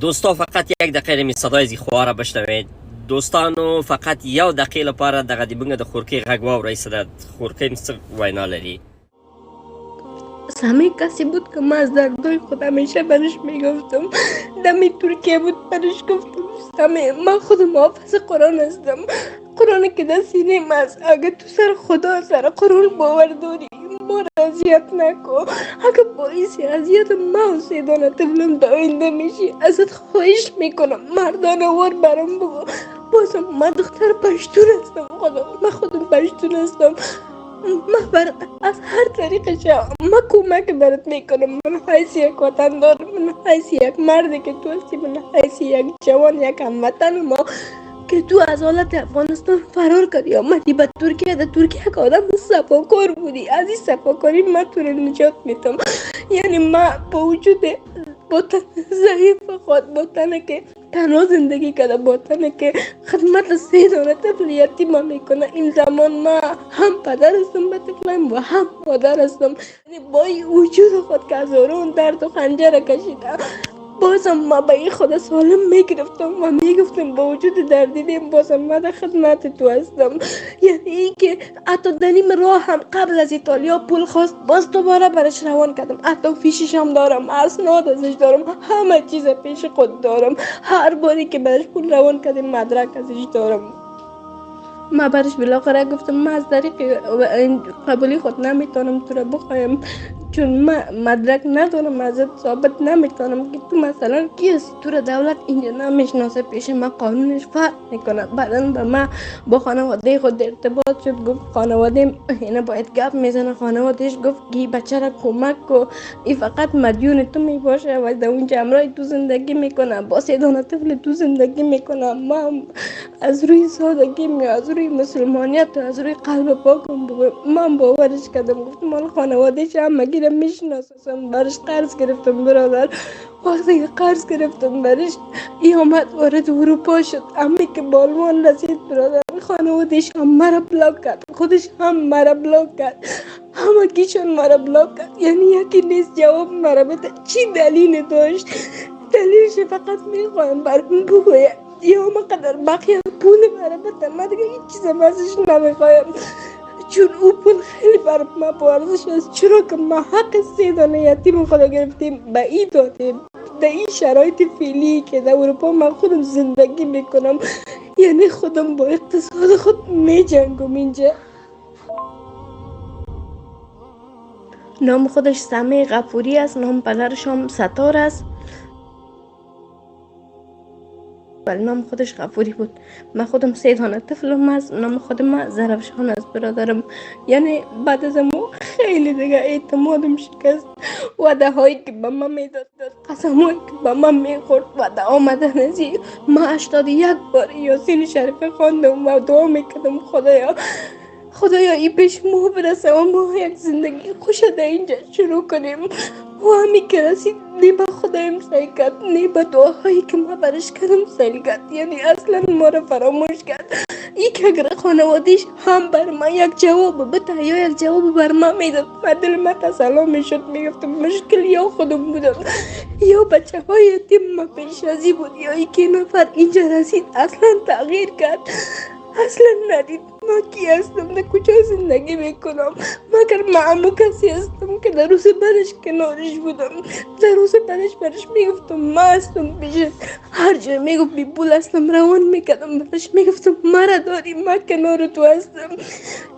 دوستا فقط یک دقیقه می صدای زی خواه بشنوید. دوستانو فقط یو دقیقه لپاره دغه دی بنګ د خورکی غږ واورئ صدا خورکی څه وینا لري. سمی کسی بود که من از دردای خود همیشه برش میگفتم. دمی ترکیه بود برش گفتم سمی من خود محافظ قرآن هستم. قرآن که در سینه من است. اگه تو سر خدا سر قرآن باور داری ما را اذیت نکن. اگه باعث اذیت من و سیدان طفلم در آینده میشی ازت خواهش میکنم مردانه وار برام بگو. بازم من دختر پشتون هستم. من خودم پشتون هستم. من از هر طریقش من کمک برات میکنم. من حیث یک وطندار، من حیث یک مردی که تو هستی، من حیث یک جوان، یک هموطن ما که تو از حالت افغانستان فرار کردی آمدی به ترکیه. در ترکیه که آدم صفاکار بودی. از این صفاکاری من تو رو نجات میتم. یعنی من با وجود با تن ضعیف خود، با تنه که تنها زندگی کرده، با تنه که خدمت سه دانه طفل یتیم میکنه، این زمان من هم پدر هستم به طفلم و هم مادر هستم. یعنی با این وجود خود که هزاران درد و خنجر کشیدم بازم ما به این خود سالم میگرفتم و میگفتم با وجود دردیدیم بازم ما در خدمت تو هستم. یعنی این که حتی دنیم راه هم قبل از ایتالیا پول خواست باز دوباره برش روان کردم. حتی فیشش هم دارم، اسناد ازش دارم، همه چیز پیش خود دارم. هر باری که برش پول روان کردیم مدرک ازش دارم. ما برش بالاخره گفتم من از طریق قبولی خود نمیتونم تو را بخوایم چون من مدرک ندارم ازت ثابت نمیتونم که تو مثلا کی هستی. تو را دولت اینجا نمیشناسه، پیش من قانونش فرق میکنه. بعدن به من با خانواده خود ارتباط شد، گفت خانواده اینا باید گپ میزنه. خانوادهش گفت کی بچه را کمک کو، این فقط مدیون تو میباشه و در اونجا امرای تو زندگی میکنه، با سه دانه طفل تو زندگی میکنه. من از روی سادگی از روی مسلمانیت از روی قلب پاکم من باورش کردم. گفتم مال خانوادهش هم مگیرم میشناسم. برش قرض گرفتم برادر. وقتی که قرض گرفتم برش ای آمد وارد اروپا شد. امی که بالمان رسید برادر خانوادهش هم مرا بلاک کرد، خودش هم مرا بلاک کرد، همه گیشون مرا بلاک کرد. یعنی یکی نیست جواب مرا بده چی دلیل داشت. دلیلش فقط میخوایم برام بگوید یا ما قدر بقیه پول مرا بده. من دیگه هیچ چیز ازش نمیخوایم چون او پول خیلی بر ما با ارزش است. چرا که ما حق سه دانه یتیم خدا گرفتیم به این دادیم. در این شرایط فعلی که در اروپا من خودم زندگی میکنم یعنی خودم با اقتصاد خود میجنگم. اینجا نام خودش سمی غفوری است، نام پدرش هم ستار است ولی نام خودش غفوری بود. من خودم سه دانه طفلم است. نام خود من زرفشان است برادرم. یعنی بعد از ما خیلی دیگه اعتمادم شکست. وعده هایی که به من میداد، قسم هایی که به من میخورد و در آمدن از من 81 بار یاسین شریف خواندم و دعا میکردم خدایا ای پیش ما برسه و ما یک زندگی خوش در اینجا شروع کنیم. و همی که رسید نی به خدایم سعی کرد، نی به دعاهایی که ما برش کردم سعی کرد. یعنی اصلا ما را فراموش کرد. ای که اگر خانوادیش هم بر ما یک جواب بده یا یک جواب بر ما میداد من دل ما تسلا میشد. میگفتم مشکل یا خودم بودم یا بچه های یتیم ما پیش ازی بود یا ای که نفر اینجا رسید اصلا تغییر کرد. اصلا ندید ما کی هستم، در کجا زندگی میکنم. مگر معمو کسی هستم که در روز برش کنارش بودم. در روز برش میگفتم ما هستم پیش هر جای میگفت بی پول هستم روان میکردم برش میگفتم مرا داری ما کنار تو هستم.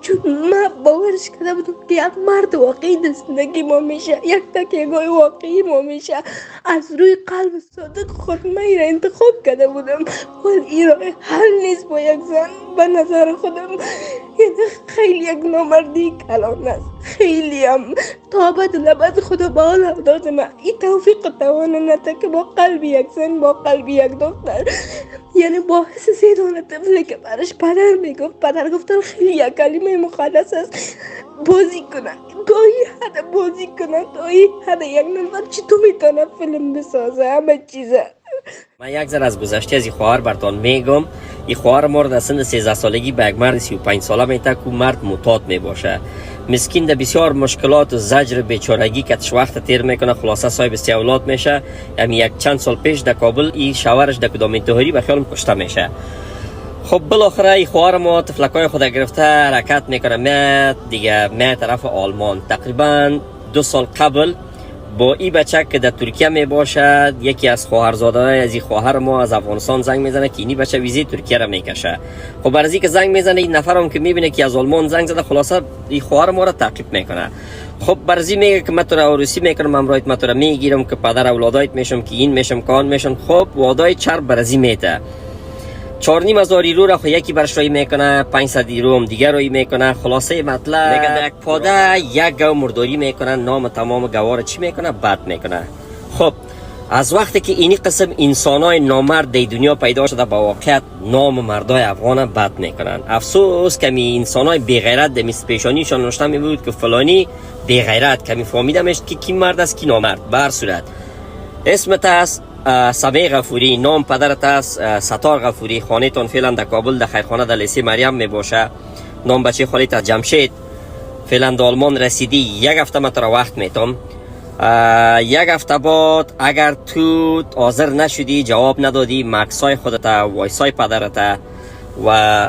چون ما باورش کرده بودم که یک مرد واقعی در زندگی ما میشه، یک تکیهگاه واقعی ما میشه. از روی قلب صادق خود من را انتخاب کرده بودم ولی این راه حل نیست با یک زن به نظر خودم. یعنی خیلی یک نامردی کلان است. خیلی هم تابت لبد خدا با حال داد من این توفیق توانه نده که با قلب یک زن با قلب یک دختر یعنی با حس سه دانه طفله که برش پدر میگفت پدر گفتن خیلی یک کلمه مقدس است بازی کنه گاهی حد بازی کنه گاهی حد یک نفر چی تو میتونه فیلم بسازه همه چیزه. من یک ذره از گذشته از این خواهر براتون میگم. این خواهر ما را در سن 13 سالگی به یک مرد 35 ساله میته که مرد معتاد می باشه. مسکین در بسیار مشکلات و زجر بیچارگی کتش وقت تیر میکنه، خلاصه صاحب 3 اولاد میشه. یعنی یک چند سال پیش در کابل این شوهرش در کدام انتحاری به خیال کشته میشه. خب بالاخره این خواهر ما تفلکای خود گرفته حرکت میکنه می طرف آلمان. تقریبا 2 سال قبل با این بچه که در ترکیه می باشد، یکی از خواهرزاده‌های از این خواهر ما از افغانستان زنگ میزنه که اینی بچه ویزی ترکیه را میکشه. خب برای که زنگ میزنه، این نفر هم که میبینه که از آلمان زنگ زده، خلاصه این خواهر ما را تعقیب میکنه. خب برزی میگه که من تو را عروسی میکنم، امروز من تو را میگیرم که پدر اولادایت میشم، که این میشم کان میشم. خب وعده چرب برزی میته. 4,500 یورو را خو یکی برش رای میکنه، 500 یورو هم دیگر رای میکنه. خلاصه مطلب میگه در یک پاده یک گاو مرداری میکنه، نام تمام گوار چی میکنه بد میکنه. خب از وقتی که اینی قسم انسانای نامرد در دنیا پیدا شده، با واقعیت نام مردای افغان بد میکنن. افسوس کمی انسانای بی غیرت در میز پیشانیشان نوشته می بود که فلانی بی غیرت، کمی فهمیده میشد که کی مرد است کی نامرد. به هر صورت اسمت است سمیع غفوری، نام پدرت است ستار غفوری، خانه تان فعلا در کابل در خیرخانه در لیسه مریم می باشه. نام بچه خالیت از جمشید، فعلا در آلمان رسیدی. 1 هفته من تو را وقت میتم. 1 هفته بعد اگر تو حاضر نشدی، جواب ندادی، مکسای خودت وایسای پدرت و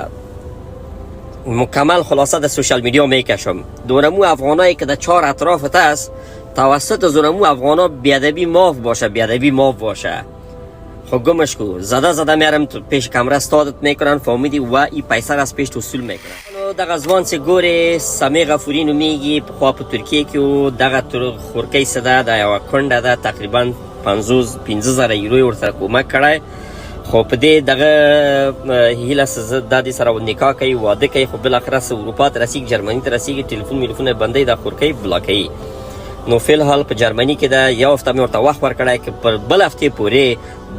مکمل خلاصه در سوشال میدیا میکشم. دورمو افغانایی که در 4 اطرافت است، توسط زورمو افغانا بیادبی معاف باشه، بیادبی معاف باشه. خب گمش کو زده میارم تو پیش کمره استادت میکنن، فهمیدی، و این پیسه از پیش وصول میکنن. دغه ځوان څه ګوري سمیع غفوري نومیږي، پخوا په ترکیه کې و. دغه خورکۍ څه ده، د یوه کونډه ده، تقریبا 15,000 یورو ورسره کومک کړی. خو په دې دغه هیله څه دا دې سره نکاح کوي، واده کوي، خو بالاخره څه اروپا ته رسیږي، جرمني ته رسیږي، ټلیفون یې بندوي، د خورکۍ بلاکوي. نو فی الحال په جرمني کې ده. 1 هفته مې ورته وخت ورکړی که پر بل هفتې پورې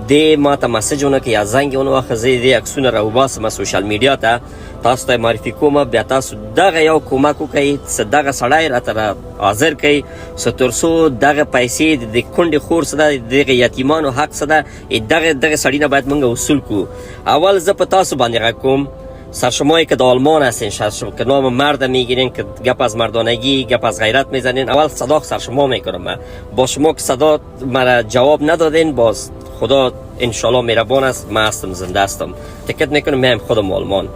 دې ما ته مسج ونه کړي یا زنګ یې ونه واخه، زه دې عکسونه راوباسم سوشل میډیا ته، تاسو ته معرفي کوم. بیا تاسو دغه یو کومک وکړئ، څه دغه سړی راته حاضر کړئ، څه تر څو دغه پیسې د کونډې خور څه ده، دغه یتیمانو حق څه ده، دغه سړي نه باید موږ وصول کړو. اول زه په تاسو باندې غږ کوم، سرشمایی که در آلمان هستین، که نام مرد میگیرین، که گپ از مردانگی، گپ از غیرت میزنین، اول صدا سرشما میکنم. من با شما که صدا مرا جواب ندادین، باز خدا انشالله مهربان است، من هستم، زنده هستم. تکت میکنم میام خودم آلمان.